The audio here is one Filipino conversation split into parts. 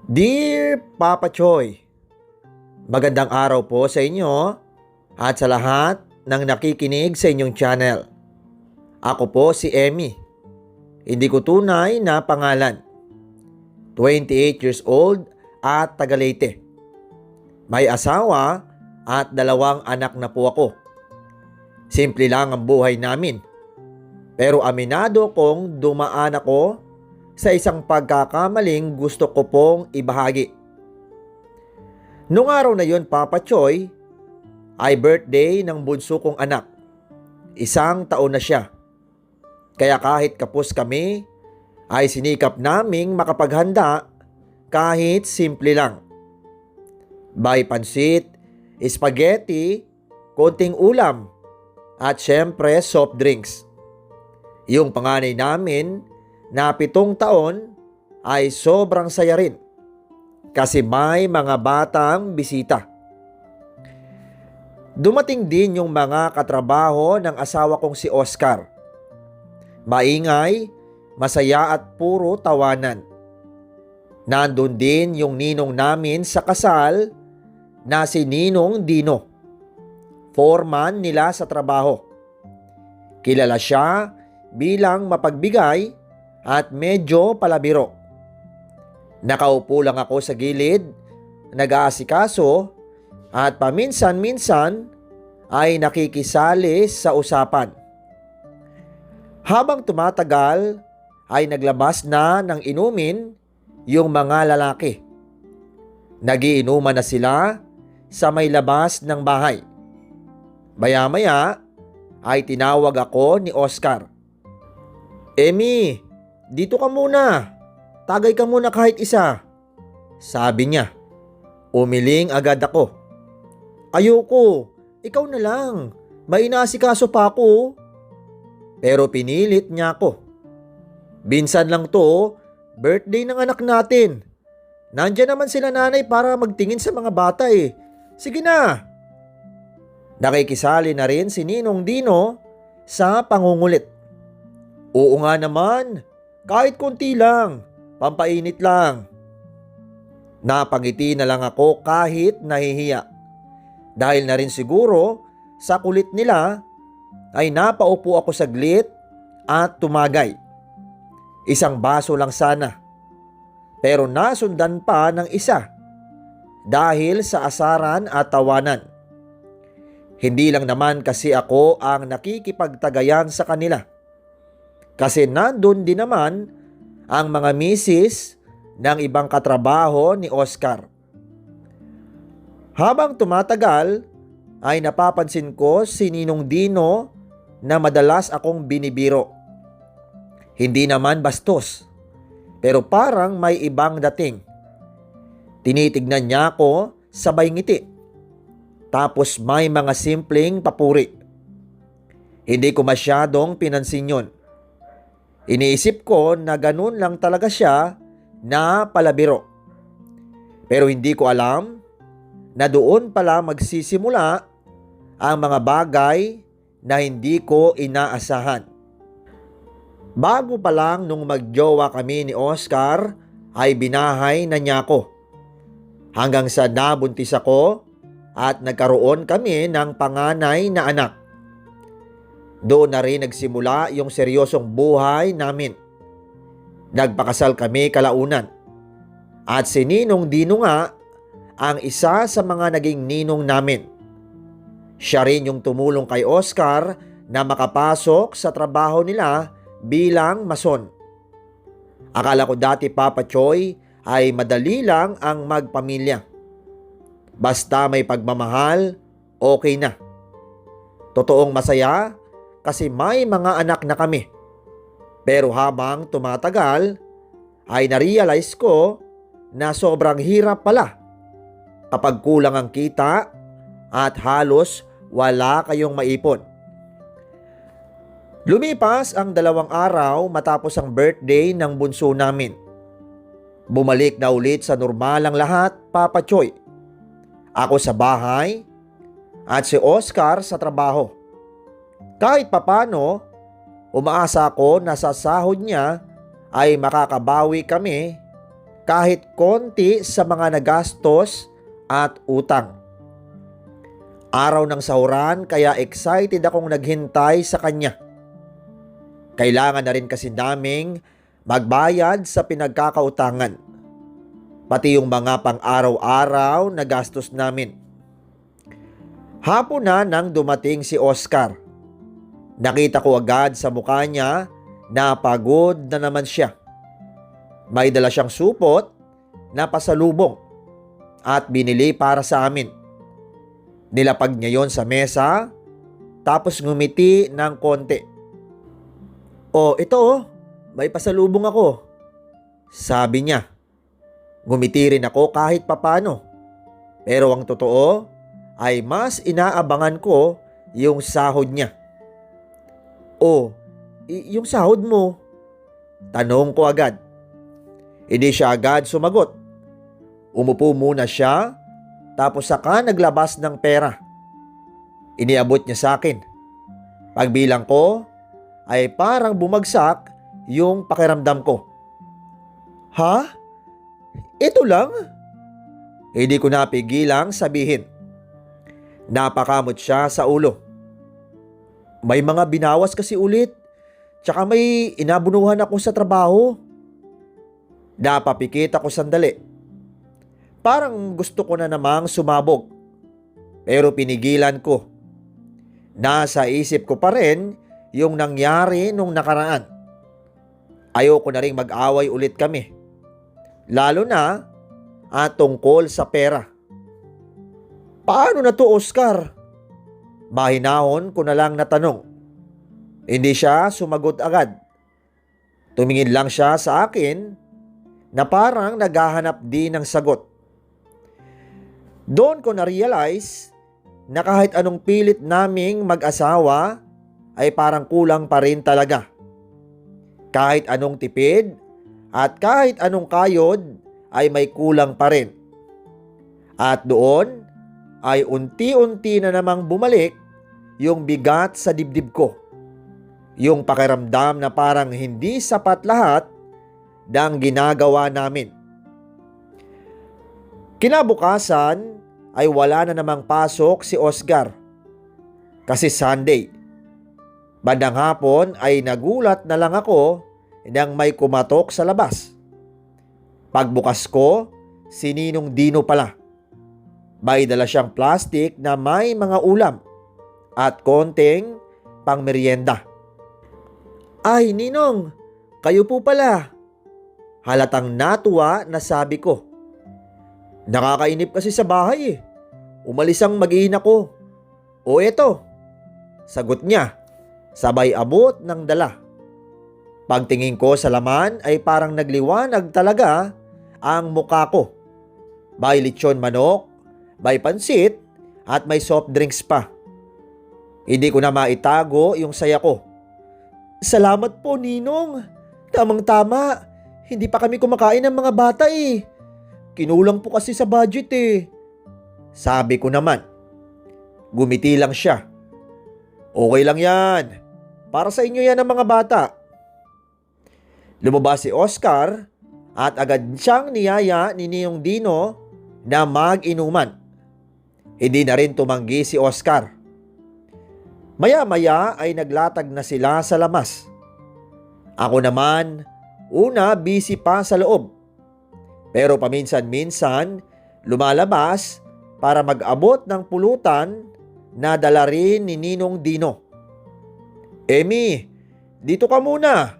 Dear Papa Choy, magandang araw po sa inyo at sa lahat ng nakikinig sa inyong channel. Ako po si Emmy. Hindi ko tunay na pangalan. 28 years old at taga Leyte. May asawa at 2 anak na po ako. Simple lang ang buhay namin. Pero aminado kong dumaan ako sa isang pagkakamaling gusto ko pong ibahagi. Nung araw na yon, Papa Choy, ay birthday ng bunso kong anak. 1 taon na siya. Kaya kahit kapos kami, ay sinikap naming makapaghanda kahit simple lang. May pansit, spaghetti, konting ulam, at syempre soft drinks. Yung panganay namin na 7 taon ay sobrang saya rin kasi may mga batang bisita. Dumating din yung mga katrabaho ng asawa kong si Oscar. Maingay, masaya at puro tawanan. Nandun din yung ninong namin sa kasal na si Ninong Dino. Foreman nila sa trabaho. Kilala siya bilang mapagbigay at medyo palabiro. Nakaupo lang ako sa gilid, nag-aasikaso at paminsan-minsan ay nakikisali sa usapan. Habang tumatagal ay naglabas na ng inumin yung mga lalaki. Nagiinuman na sila sa may labas ng bahay. Maya-maya ay tinawag ako ni Oscar. "Emmy, dito ka muna. Tagay ka muna kahit isa," sabi niya. Umiling agad ako. "Ayoko, ikaw na lang. May inaasikaso pa ako." Pero pinilit niya ako. "Binsan lang to, birthday ng anak natin. Nandiyan naman sila nanay para magtingin sa mga bata eh. Sige na." Nakikisali na rin si Ninong Dino sa pangungulit. "Oo nga naman, kahit konti lang, pampainit lang." Napangiti na lang ako kahit nahihiya. Dahil na rin siguro sa kulit nila ay napaupo ako saglit at tumagay. 1 baso lang sana. Pero nasundan pa ng isa dahil sa asaran at tawanan. Hindi lang naman kasi ako ang nakikipagtagayan sa kanila. Kasi nandun din naman ang mga misis ng ibang katrabaho ni Oscar. Habang tumatagal ay napapansin ko si Ninong Dino na madalas akong binibiro. Hindi naman bastos, pero parang may ibang dating. Tinitignan niya ako sabay ngiti. Tapos may mga simpleng papuri. Hindi ko masyadong pinansin yun. Iniisip ko na ganun lang talaga siya na palabiro. Pero hindi ko alam na doon pala magsisimula ang mga bagay na hindi ko inaasahan. Bago pa lang nung magjowa kami ni Oscar ay binahay na niya ako. Hanggang sa nabuntis ako at nagkaroon kami ng panganay na anak. Doon na rin nagsimula yung seryosong buhay namin. Nagpakasal kami kalaunan. At si Ninong Dino nga ang isa sa mga naging ninong namin. Siya rin yung tumulong kay Oscar na makapasok sa trabaho nila bilang mason. Akala ko dati, Papa Choy, ay madali lang ang magpamilya. Basta may pagmamahal, okay na. Totoong masaya kasi may mga anak na kami. Pero habang tumatagal, ay narealize ko na sobrang hirap pala kapag kulang ang kita at halos wala kayong maipon. Lumipas ang 2 araw matapos ang birthday ng bunso namin. Bumalik na ulit sa normal ang lahat, Papa Choy. Ako sa bahay at si Oscar sa trabaho. Kahit papano, umaasa ako na sa sahod niya ay makakabawi kami kahit konti sa mga nagastos at utang. Araw ng sahuran kaya excited akong naghintay sa kanya. Kailangan na rin kasi naming magbayad sa pinagkakautangan, pati yung mga pang-araw-araw na gastos namin. Hapon na nang dumating si Oscar. Nakita ko agad sa mukha niya na pagod na naman siya. May dala siyang supot na pasalubong at binili para sa amin. Nilapag niya yon sa mesa tapos ngumiti ng konti. "Oh, ito oh, may pasalubong ako," sabi niya. Ngumiti rin ako kahit papano. Pero ang totoo ay mas inaabangan ko yung sahod niya. "Oh, yung sahod mo?" tanong ko agad. Hindi siya agad sumagot. Umupo muna siya tapos saka naglabas ng pera. Iniabot niya sa akin. Pagbilang ko ay parang bumagsak yung pakiramdam ko. "Ha? Ito lang?" Hindi ko napigilang sabihin. Napakamot siya sa ulo. "May mga binawas kasi ulit. Tsaka may inabunuhan ako sa trabaho." Napapikit ako sandali. Parang gusto ko na namang sumabog. Pero pinigilan ko. Nasa isip ko pa rin yung nangyari nung nakaraan. Ayoko na rin mag-away ulit kami. Lalo na tungkol sa pera. "Paano na to, Oscar?" Mahinahon ko na lang natanong. Hindi siya sumagot agad. Tumingin lang siya sa akin na parang naghahanap din ng sagot. Doon ko na-realize na kahit anong pilit naming mag-asawa ay parang kulang pa rin talaga. Kahit anong tipid at kahit anong kayod ay may kulang pa rin. At doon ay unti-unti na namang bumalik yung bigat sa dibdib ko. Yung pakiramdam na parang hindi sapat lahat ng ginagawa namin. Kinabukasan ay wala na namang pasok si Oscar. Kasi Sunday. Bandang hapon ay nagulat na lang ako nang may kumatok sa labas. Pagbukas ko, si Ninong Dino pala. May dala siyang plastic na may mga ulam at konting pangmeryenda. "Ay, Ninong, kayo po pala." Halatang natuwa na sabi ko. "Nakakainip kasi sa bahay eh. Umalis ang mag-iina ko." "O eto," sagot niya, sabay abot ng dala. Pagtingin ko sa laman ay parang nagliwanag talaga ang mukha ko. May lechon manok, may pansit at may soft drinks pa. Hindi ko na maitago yung saya ko. "Salamat po, Ninong. Tamang-tama. Hindi pa kami kumakain ng mga bata eh. Kinulang po kasi sa budget eh." Sabi ko naman. Gumiti lang siya. "Okay lang yan. Para sa inyo yan ang mga bata." Lumabas si Oscar at agad siyang niyaya ni Ninong Dino na mag-inuman. Hindi na rin tumanggi si Oscar. Maya-maya ay naglatag na sila sa lamas. Ako naman, una busy pa sa loob. Pero paminsan-minsan, lumalabas para mag-abot ng pulutan na dala rin ni Ninong Dino. "Emmy, dito ka muna.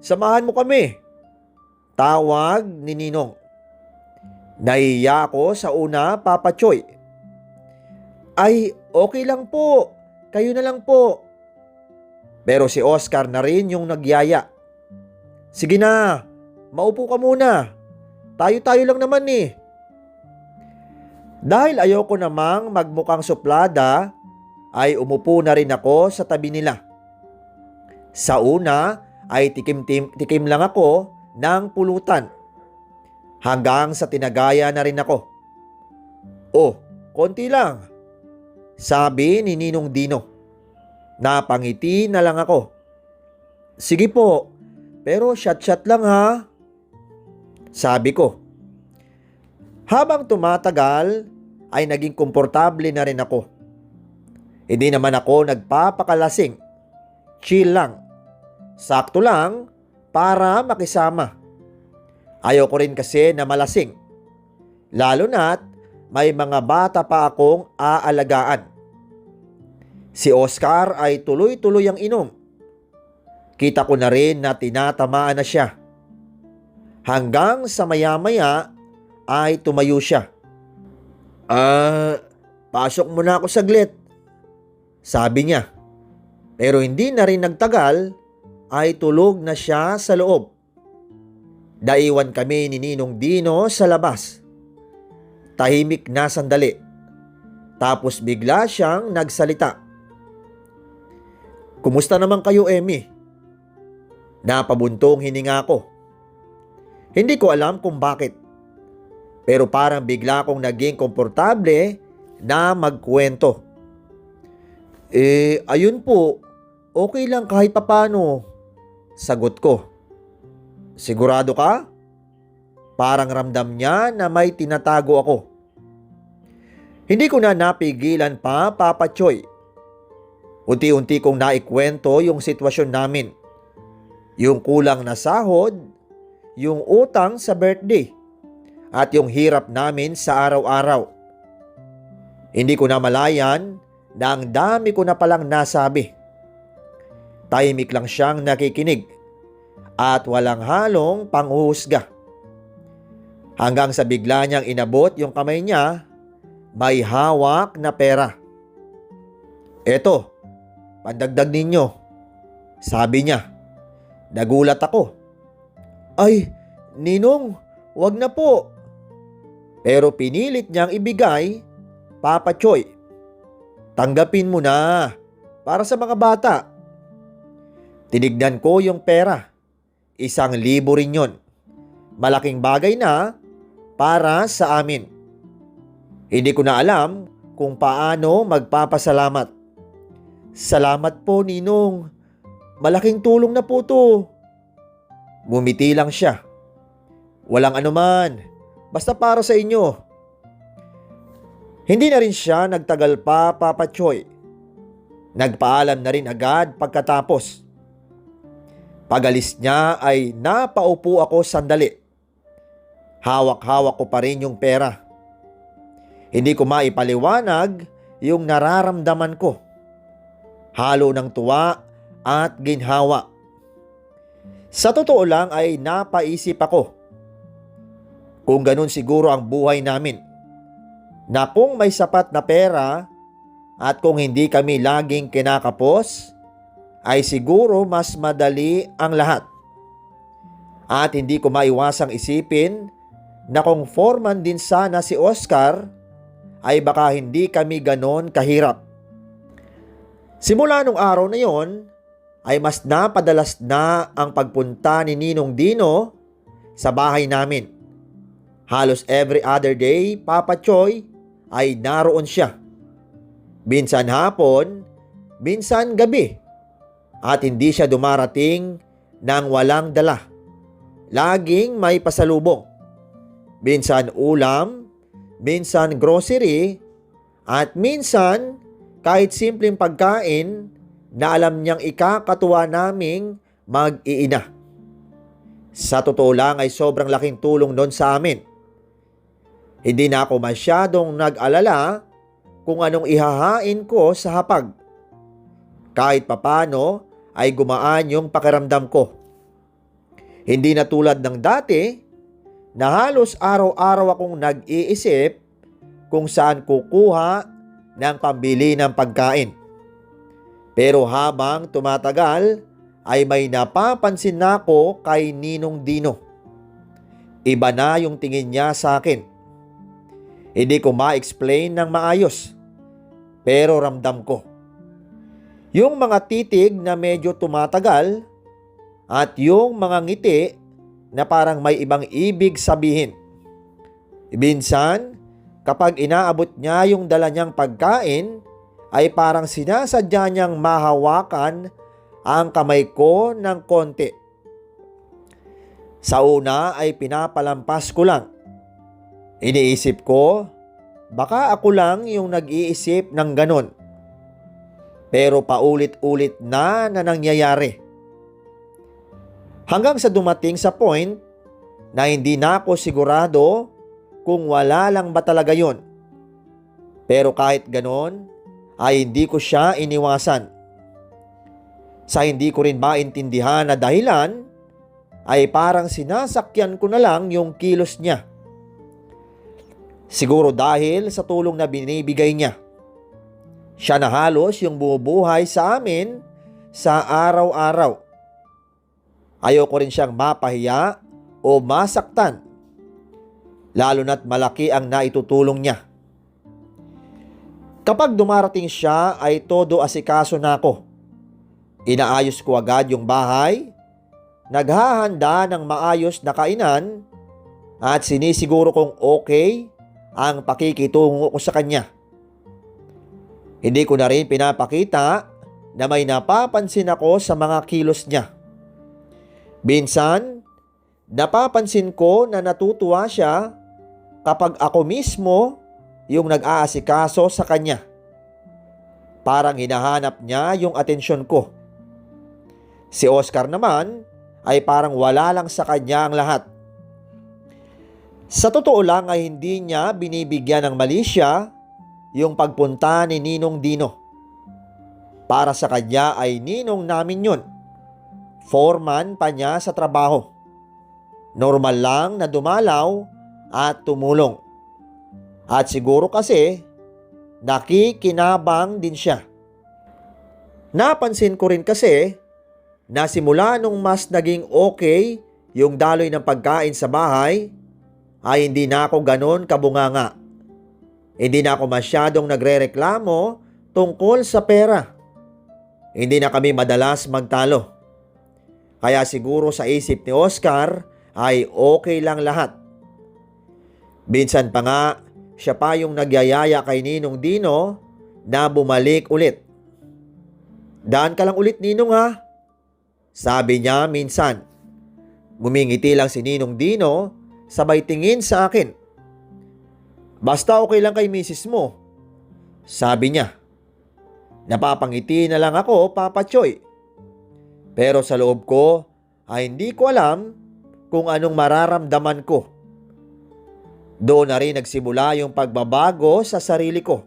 Samahan mo kami." Tawag ni Ninong. Nahiya ako sa una, Papa Choy. "Ay, okay lang po. Kayo na lang po." Pero si Oscar na rin yung nagyaya. "Sige na, maupo ka muna. Tayo-tayo lang naman eh." Dahil ayoko namang magmukhang suplada, ay umupo na rin ako sa tabi nila. Sa una ay tikim lang ako ng pulutan. Hanggang sa tinagaya na rin ako. "Oh, konti lang," sabi ni Ninong Dino. Napangiti na lang ako. "Sige po, pero shot-shot lang ha," sabi ko. Habang tumatagal ay naging komportable na rin ako. Hindi naman ako nagpapakalasing. Chill lang. Sakto lang para makisama. Ayaw ko rin kasi na malasing. Lalo na't may mga bata pa akong aalagaan. Si Oscar ay tuloy-tuloy ang inom. Kita ko na rin na tinatamaan na siya. Hanggang sa maya-maya ay tumayo siya. Pasok muna ako saglit, sabi niya. Pero hindi na rin nagtagal ay tulog na siya sa loob. Naiwan kami ni Ninong Dino sa labas. Tahimik na sandali. Tapos bigla siyang nagsalita. Kumusta naman kayo, Emmy? Napabuntong hininga ko. Hindi ko alam kung bakit. Pero parang bigla akong naging komportable na magkwento. Ayun po, okay lang kahit papano. Sagot ko. Sigurado ka? Parang ramdam niya na may tinatago ako. Hindi ko na napigilan pa, Papa Choy. Unti-unti kong naikwento yung sitwasyon namin. Yung kulang na sahod, yung utang sa birthday, at yung hirap namin sa araw-araw. Hindi ko na malayan na ang dami ko na palang nasabi. Tahimik lang siyang nakikinig at walang halong panghuhusga. Hanggang sa bigla niyang inabot yung kamay niya, may hawak na pera. Eto, pandagdag ninyo, sabi niya. Nagulat ako. Ay, Ninong, wag na po. Pero pinilit niyang ibigay, Papa Choy. Tanggapin mo na, para sa mga bata. Tinignan ko yung pera. 1,000 rin yon. Malaking bagay na para sa amin. Hindi ko na alam kung paano magpapasalamat. Salamat po, Ninong. Malaking tulong na po to. Bumiti lang siya. Walang anuman. Basta para sa inyo. Hindi na rin siya nagtagal pa, Papa Choy. Nagpaalam na rin agad pagkatapos. Pagalis niya ay napaupo ako sandali. Hawak-hawak ko pa rin yung pera. Hindi ko maipaliwanag yung nararamdaman ko. Halo ng tuwa at ginhawa. Sa totoo lang ay napaisip ako. Kung ganun siguro ang buhay namin. Na kung may sapat na pera at kung hindi kami laging kinakapos, ay siguro mas madali ang lahat. At hindi ko maiwasang isipin na kung foreman din sana si Oscar, ay baka hindi kami ganon kahirap. Simula nung araw na yon, ay mas napadalas na ang pagpunta ni Ninong Dino sa bahay namin. Halos every other day, Papa Choy, ay naroon siya. Minsan hapon, minsan gabi. At hindi siya dumarating nang walang dala. Laging may pasalubong. Minsan ulam, minsan grocery, at minsan kahit simpleng pagkain na alam niyang ikakatuwa naming mag-iina. Sa totoo lang ay sobrang laking tulong nun sa amin. Hindi na ako masyadong nag-alala kung anong ihahain ko sa hapag. Kahit papano ay gumaan yung pakiramdam ko. Hindi na tulad ng dati na halos araw-araw akong nag-iisip kung saan kukuha ng pambili ng pagkain. Pero habang tumatagal ay may napapansin na ako kay Ninong Dino. Iba na yung tingin niya sa akin. Hindi ko ma-explain ng maayos, pero ramdam ko. Yung mga titig na medyo tumatagal at yung mga ngiti na parang may ibang ibig sabihin. Minsan, kapag inaabot niya yung dala niyang pagkain, ay parang sinasadya niyang mahawakan ang kamay ko ng konti. Sa una ay pinapalampas ko lang. Iniisip ko, baka ako lang yung nag-iisip ng ganon. Pero paulit-ulit na nangyayari. Hanggang sa dumating sa point na hindi na ako sigurado kung wala lang ba talaga yun. Pero kahit ganon, ay hindi ko siya iniwasan. Sa hindi ko rin maintindihan na dahilan, ay parang sinasakyan ko na lang yung kilos niya. Siguro dahil sa tulong na binibigay niya. Siya na halos yung bumubuhay sa amin sa araw-araw. Ayoko rin siyang mapahiya o masaktan, lalo na't malaki ang naitutulong niya. Kapag dumarating siya ay todo asikaso na ako. Inaayos ko agad yung bahay, naghahanda ng maayos na kainan at sinisiguro kong okay ang pakikitungo ko sa kanya. Hindi ko na rin pinapakita na may napapansin ako sa mga kilos niya. Minsan, napapansin ko na natutuwa siya kapag ako mismo yung nag-aasikaso sa kanya. Parang hinahanap niya yung atensyon ko. Si Oscar naman ay parang wala lang sa kanya ang lahat. Sa totoo lang ay hindi niya binibigyan ng mali siya yung pagpunta ni Ninong Dino. Para sa kanya ay ninong namin yun. Foreman pa niya sa trabaho. Normal lang na dumalaw at tumulong. At siguro kasi nakikinabang din siya. Napansin ko rin kasi na simula nung mas naging okay yung daloy ng pagkain sa bahay, ay hindi na ako ganon kabunganga. Hindi na ako masyadong nagrereklamo tungkol sa pera. Hindi na kami madalas magtalo. Kaya siguro sa isip ni Oscar ay okay lang lahat. Minsan pa nga, siya pa yung nagyayaya kay Ninong Dino na bumalik ulit. Daan ka lang ulit, Ninong, ha? Sabi niya minsan. Ngumingiti lang si Ninong Dino, sabay tingin sa akin. Basta okay lang kay misis mo, sabi niya. Napapangiti na lang ako, Papa Choy. Pero sa loob ko ay hindi ko alam kung anong mararamdaman ko. Doon na rin nagsimula yung pagbabago sa sarili ko.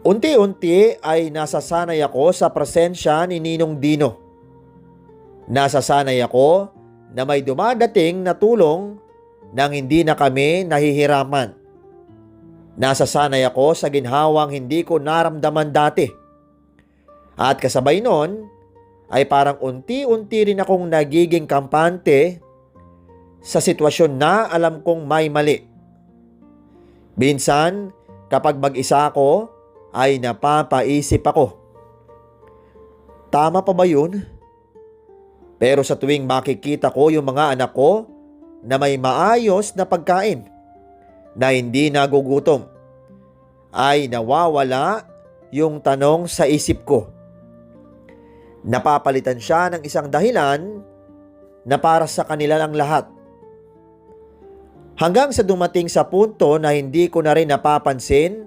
Unti-unti ay nasasanay ako sa presensya ni Ninong Dino. Nasasanay ako na may dumadating na tulong nang hindi na kami nahihiraman. Nasasanay ako sa ginhawang hindi ko naramdaman dati. At kasabay nun, ay parang unti-unti rin akong nagiging kampante sa sitwasyon na alam kong may mali. Minsan, kapag mag-isa ako, ay napapaisip ako. Tama pa ba yun? Pero sa tuwing makikita ko yung mga anak ko na may maayos na pagkain, na hindi nagugutom, ay nawawala yung tanong sa isip ko. Napapalitan siya ng isang dahilan na para sa kanila lang lahat. Hanggang sa dumating sa punto na hindi ko na rin napapansin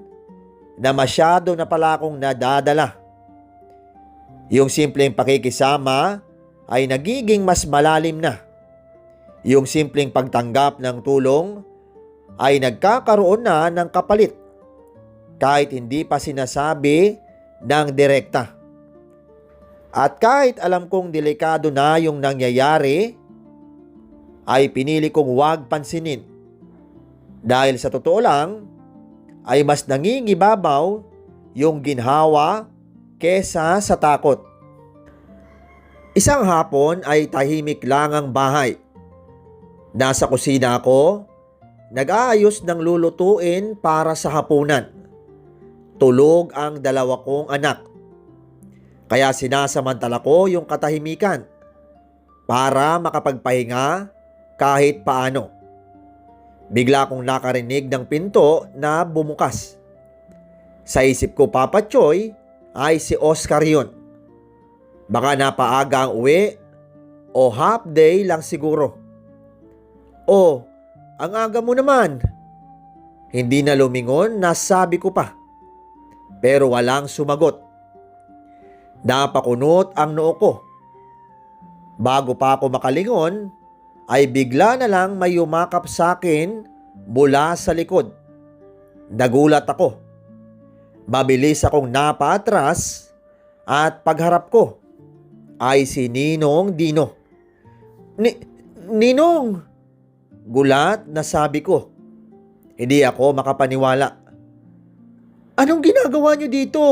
na masyado na pala akong nadadala. Yung simpleng pakikisama ay nagiging mas malalim na. Yung simpleng pagtanggap ng tulong ay nagkakaroon na ng kapalit kahit hindi pa sinasabi ng direkta. At kahit alam kong delikado na yung nangyayari, ay pinili kong huwag pansinin. Dahil sa totoo lang, ay mas nangingibabaw yung ginhawa kesa sa takot. Isang hapon ay tahimik lang ang bahay. Nasa kusina ako, nag-aayos ng lulutuin para sa hapunan. Tulog ang dalawa kong anak. Kaya sinasamantala ko yung katahimikan para makapagpahinga kahit paano. Bigla akong nakarinig ng pinto na bumukas. Sa isip ko, Papa Choy, ay si Oscar yun. Baka napaaga ang uwi o half day lang siguro. O ang aga mo naman. Hindi na lumingon na sabi ko pa. Pero walang sumagot. Napakunot ang noo ko. Bago pa ako makalingon, ay bigla na lang may yumakap sa akin mula sa likod. Nagulat ako. Mabilis akong napaatras at pagharap ko ay si Ninong Dino. Ninong! Gulat na sabi ko. Hindi ako makapaniwala. Anong ginagawa niyo dito?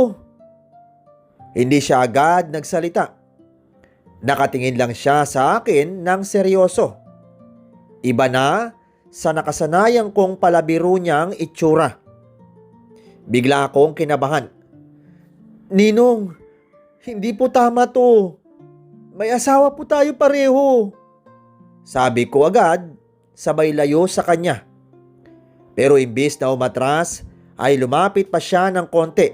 Hindi siya agad nagsalita. Nakatingin lang siya sa akin ng seryoso. Iba na sa nakasanayang kong palabiro niyang itsura. Bigla akong kinabahan. Ninong, hindi po tama to. May asawa po tayo pareho. Sabi ko agad, sabay layo sa kanya. Pero imbis na umatras, ay lumapit pa siya ng konti.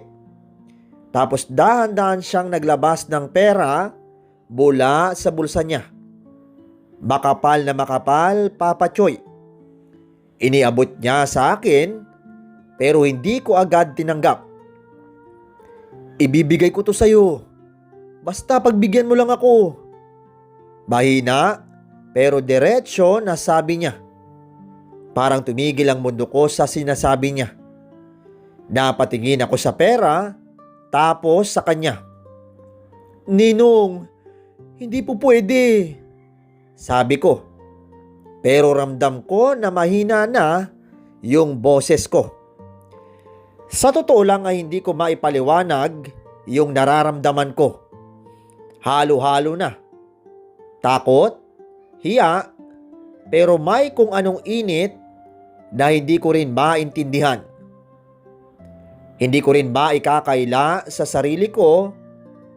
Tapos dahan-dahan siyang naglabas ng pera mula sa bulsa niya. Makapal na makapal, Papa Choy. Iniabot niya sa akin, pero hindi ko agad tinanggap. Ibibigay ko to sa'yo. Basta pagbigyan mo lang ako. Mahina, pero diretsyo na sabi niya. Parang tumigil ang mundo ko sa sinasabi niya. Napatingin ako sa pera, tapos sa kanya. Ninong, hindi po pwede. Sabi ko. Pero ramdam ko na mahina na yung boses ko. Sa totoo lang ay hindi ko maipaliwanag yung nararamdaman ko. Halo-halo na. Takot, hiya, pero may kung anong init na hindi ko rin maintindihan. Hindi ko rin maikakaila sa sarili ko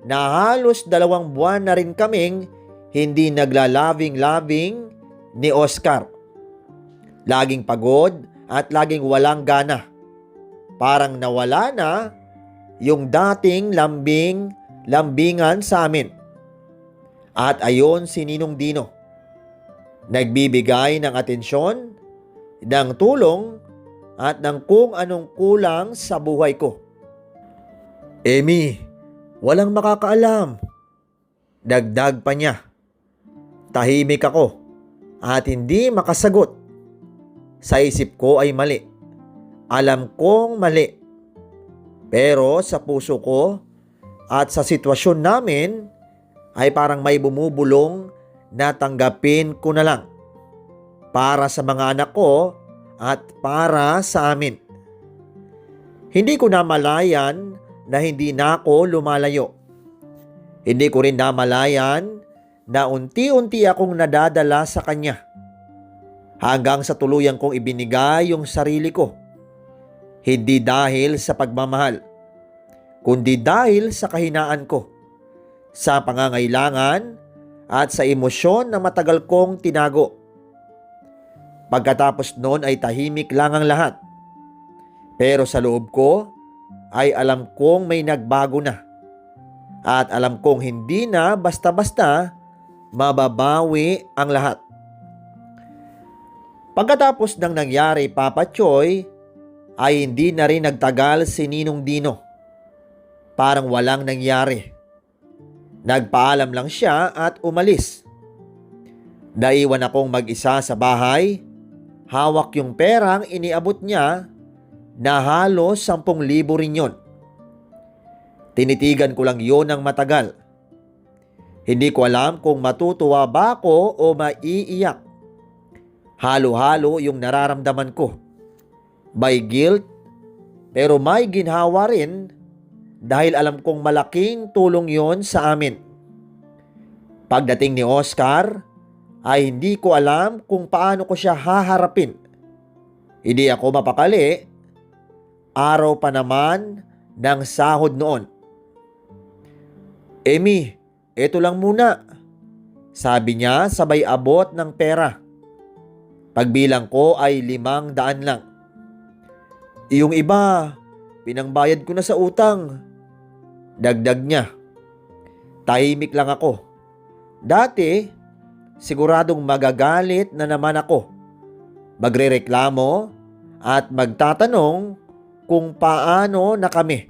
na halos 2 buwan na rin kaming hindi naglalabing-labing ni Oscar. Laging pagod at laging walang gana. Parang nawala na yung dating lambingan sa amin. At ayon si Ninong Dino. Nagbibigay ng atensyon, ng tulong, at ng kung anong kulang sa buhay ko. Amy, walang makakaalam. Dagdag pa niya. Tahimik ako at hindi makasagot. Sa isip ko ay mali. Alam kong mali. Pero sa puso ko at sa sitwasyon namin ay parang may bumubulong na tanggapin ko na lang. Para sa mga anak ko at para sa amin. Hindi ko namalayan na hindi na ako lumalayo. Hindi ko rin namalayan na unti-unti akong nadadala sa kanya. Hanggang sa tuluyang kong ibinigay yung sarili ko. Hindi dahil sa pagmamahal, kundi dahil sa kahinaan ko, sa pangangailangan at sa emosyon na matagal kong tinago. Pagkatapos noon ay tahimik lang ang lahat. Pero sa loob ko ay alam kong may nagbago na. At alam kong hindi na basta-basta mababawi ang lahat. Pagkatapos ng nangyari, Papa Choy, ay hindi na rin nagtagal si Ninong Dino. Parang walang nangyari. Nagpaalam lang siya at umalis. Naiwan akong mag-isa sa bahay. Hawak yung perang iniabot niya na halos 10,000 rin yun. Tinitigan ko lang yun ng matagal. Hindi ko alam kung matutuwa ba ako o maiiyak. Halo-halo yung nararamdaman ko. May guilt, pero may ginhawa rin dahil alam kong malaking tulong yon sa amin. Pagdating ni Oscar, ay hindi ko alam kung paano ko siya haharapin. Hindi ako mapakali. Araw pa naman ng sahod noon. Amy, eto lang muna. Sabi niya sabay abot ng pera. Pagbilang ko ay 500 lang. Yung iba, pinangbayad ko na sa utang. Dagdag niya. Tahimik lang ako. Dati, siguradong magagalit na naman ako. magrereklamo at magtatanong kung paano na kami.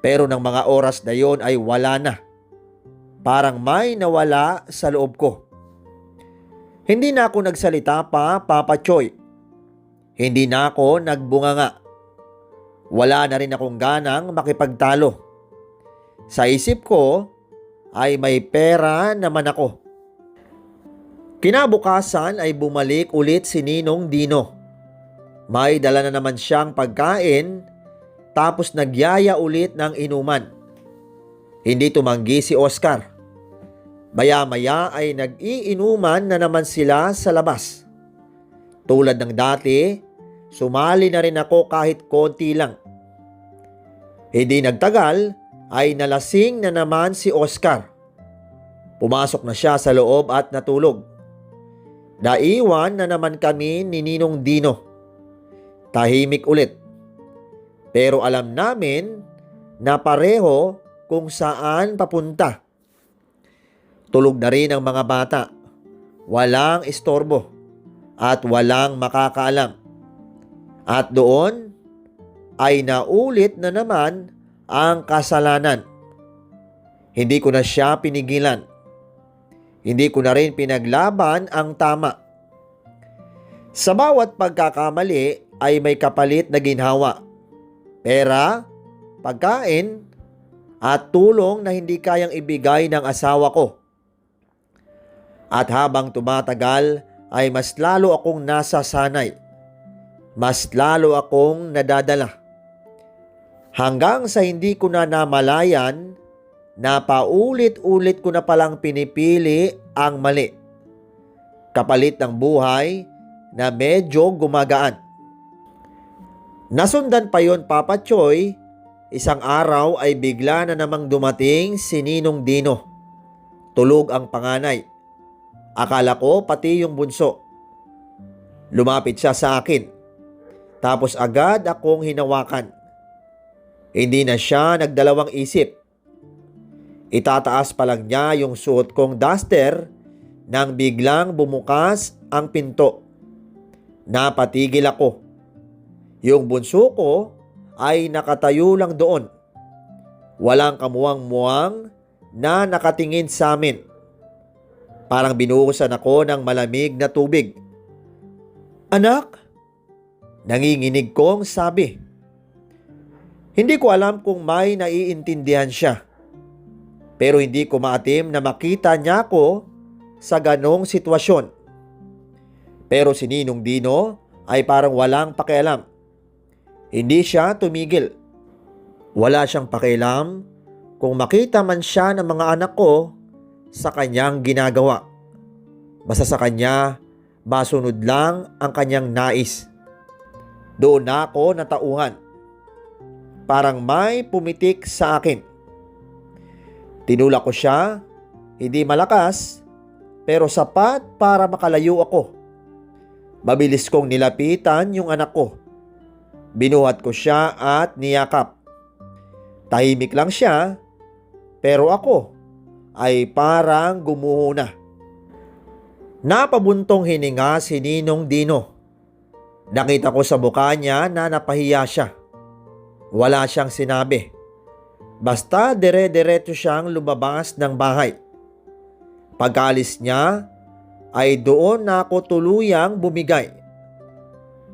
Pero ng mga oras na yon ay wala na. Parang may nawala sa loob ko. Hindi na ako nagsalita pa, Papa Choy. Hindi na ako nagbunganga. Wala na rin akong ganang makipagtalo. Sa isip ko ay may pera naman ako. Kinabukasan ay bumalik ulit si Ninong Dino. May dala na naman siyang pagkain tapos nagyaya ulit ng inuman. Hindi tumanggi si Oscar. Maya-maya ay nag-iinuman na naman sila sa labas. Tulad ng dati, sumali na rin ako kahit konti lang. Hindi nagtagal ay nalasing na naman si Oscar. Pumasok na siya sa loob at natulog. Naiwan na naman kami ni Ninong Dino. Tahimik ulit. Pero alam namin na pareho kung saan papunta. Tulog na rin ang mga bata. Walang istorbo at walang makakaalam. At doon ay naulit na naman ang kasalanan. Hindi ko na siya pinigilan. Hindi ko na rin pinaglaban ang tama. Sa bawat pagkakamali ay may kapalit na ginhawa. Pera, pagkain, at tulong na hindi kayang ibigay ng asawa ko. At habang tumatagal ay mas lalo akong nasasanay. Mas lalo akong nadadala. Hanggang sa hindi ko na namalayan na paulit-ulit ko na palang pinipili ang mali. Kapalit ng buhay na medyo gumagaan. Nasundan pa yon, Papa Choy. Isang araw ay bigla na namang dumating si Ninong Dino. Tulog ang panganay. Akala ko pati yung bunso. Lumapit siya sa akin. Tapos agad akong hinawakan. Hindi na siya nagdalawang isip. Itataas pa lang niya yung suot kong duster nang biglang bumukas ang pinto. Napatigil ako. Yung bunso ko ay nakatayo lang doon. Walang kamuwang-muwang na nakatingin sa amin. Parang binuhusan ako ng malamig na tubig. "Anak?" Nanginginig kong sabi. Hindi ko alam kung may naiintindihan siya. Pero hindi ko maatim na makita niya ako sa ganong sitwasyon. Pero si Ninong Dino ay parang walang pakialam. Hindi siya tumigil. Wala siyang pakialam kung makita man siya ng mga anak ko sa kanyang ginagawa. Basta sa kanya, masunod lang ang kanyang nais. Doon na ako natauhan. Parang may pumitik sa akin. Tinulak ko siya, hindi malakas, pero sapat para makalayo ako. Mabilis kong nilapitan yung anak ko. Binuhat ko siya at niyakap. Tahimik lang siya, pero ako ay parang gumuho na. Napabuntong hininga si Ninong Dino. Nakita ko sa mukha niya na napahiya siya. Wala siyang sinabi. Basta dire-diretso siyang lumabas ng bahay. Pagkaalis niya ay doon na ako tuluyang bumigay.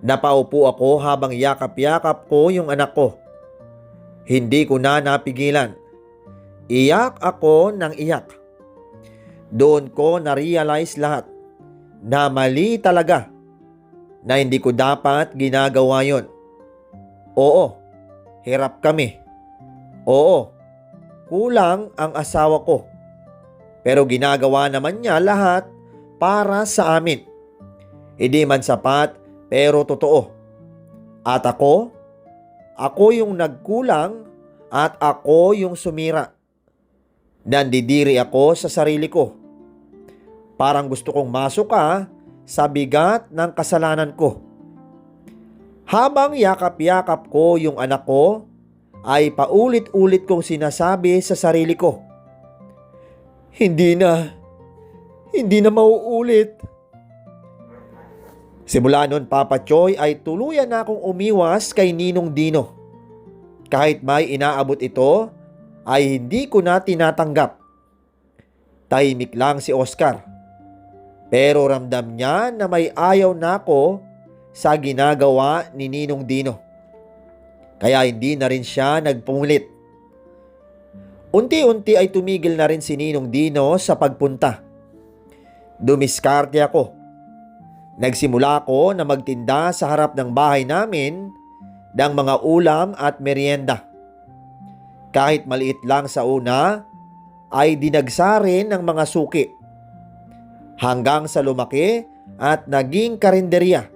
Napaupo ako habang yakap-yakap ko yung anak ko. Hindi ko na napigilan. Iyak ako ng iyak. Doon ko na-realize lahat na mali talaga, na hindi ko dapat ginagawa yon. Oo, hirap kami. Oo, kulang ang asawa ko. Pero ginagawa naman niya lahat para sa amin. Hindi man sapat pero totoo. At ako yung nagkulang at ako yung sumira. Nandidiri ako sa sarili ko. Parang gusto kong masuka sa bigat ng kasalanan ko. Habang yakap-yakap ko yung anak ko, ay paulit-ulit kong sinasabi sa sarili ko, Hindi na mauulit. Simula noon, Papa Choy, ay tuluyan na akong umiwas kay Ninong Dino. Kahit may inaabot ito, ay hindi ko na tinatanggap. Tahimik lang si Oscar. Pero ramdam niya na may ayaw na ako sa ginagawa ni Ninong Dino. Kaya hindi na rin siya nagpumulit. Unti-unti ay tumigil na rin si Ninong Dino sa pagpunta. Dumiskarte ako. Nagsimula ako na magtinda sa harap ng bahay namin ng mga ulam at merienda. Kahit maliit lang sa una, ay dinagsa rin ng mga suki. Hanggang sa lumaki at naging karinderya.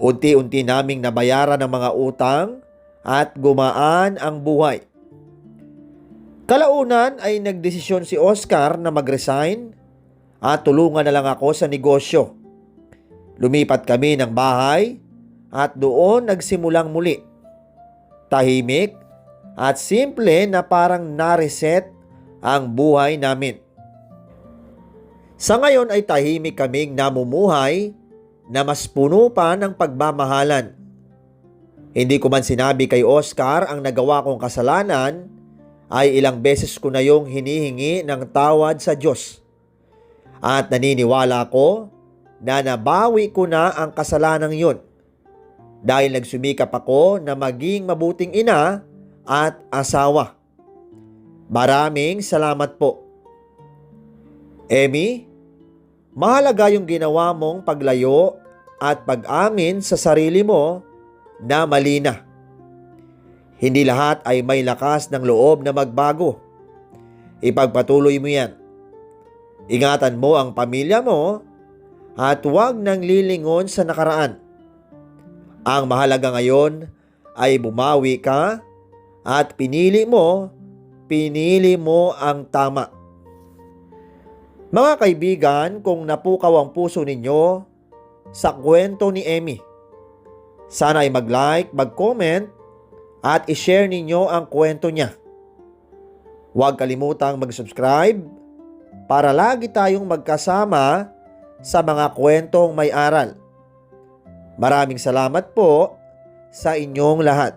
Unti-unti naming nabayaran ng mga utang at gumaan ang buhay. Kalaunan ay nagdesisyon si Oscar na mag-resign at tulungan na lang ako sa negosyo. Lumipat kami ng bahay at doon nagsimulang muli. Tahimik at simple na parang na-reset ang buhay namin. Sa ngayon ay tahimik kaming namumuhay na mas puno pa ng pagmamahalan. Hindi ko man sinabi kay Oscar ang nagawa kong kasalanan, ay ilang beses ko na yung hinihingi ng tawad sa Diyos. At naniniwala ko na nabawi ko na ang kasalanang yun dahil nagsumikap ako na maging mabuting ina at asawa. Maraming salamat po. Emmy, mahalaga yung ginawa mong paglayo at pag-amin sa sarili mo na mali na. Hindi lahat ay may lakas ng loob na magbago. Ipagpatuloy mo yan. Ingatan mo ang pamilya mo at huwag nang lilingon sa nakaraan. Ang mahalaga ngayon ay bumawi ka at pinili mo ang tama. Mga kaibigan, kung napukaw ang puso ninyo sa kwento ni Emmy, sana ay mag-like, mag-comment at i-share ninyo ang kwento niya. Huwag kalimutang mag-subscribe para lagi tayong magkasama sa mga kwentong may aral. Maraming salamat po sa inyong lahat.